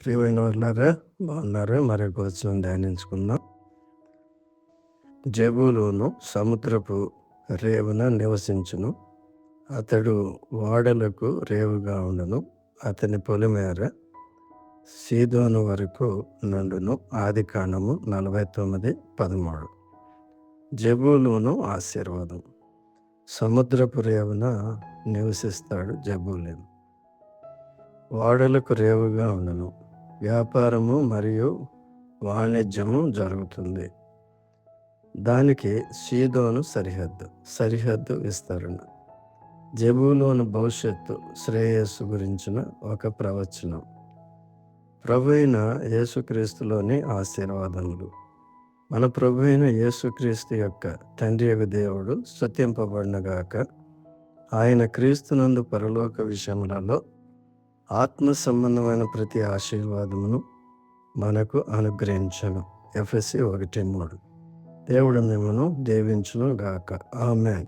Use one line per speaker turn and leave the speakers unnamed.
ప్రియమైన వాళ్ళారా, బాగున్నారా? మరొక వచనం ధ్యానించుకుందాం. జెబూలూను సముద్రపు రేవున నివసించును, అతడు ఓడలకు రేవుగా ఉండును, అతని పొలిమేర సీదోను వరకు నుండును. ఆదికాండము 49:13. జెబూలూను ఆశీర్వాదం. సముద్రపు రేవున నివసిస్తాడు జెబూలూను. ఓడలకు రేవుగా ఉండును. వ్యాపారము మరియు వాణిజ్యము జరుగుతుంది. దానికి సీదోను సరిహద్దు విస్తరణ. జెబూలూను భవిష్యత్తు శ్రేయస్సు గురించిన ఒక ప్రవచనం. ప్రభువైన యేసుక్రీస్తులోని ఆశీర్వాదములు. మన ప్రభువైన యేసుక్రీస్తు యొక్క తండ్రి యొక్క దేవుడు స్తుతింపబడునుగాక. ఆయన క్రీస్తునందు పరలోక విషయములలో ఆత్మ సంబంధమైన ప్రతి ఆశీర్వాదమును మనకు అనుగ్రహించను. ఎఫెసీ 1:3. దేవుడు మిమ్మను దీవించును గాక. ఆమేన్.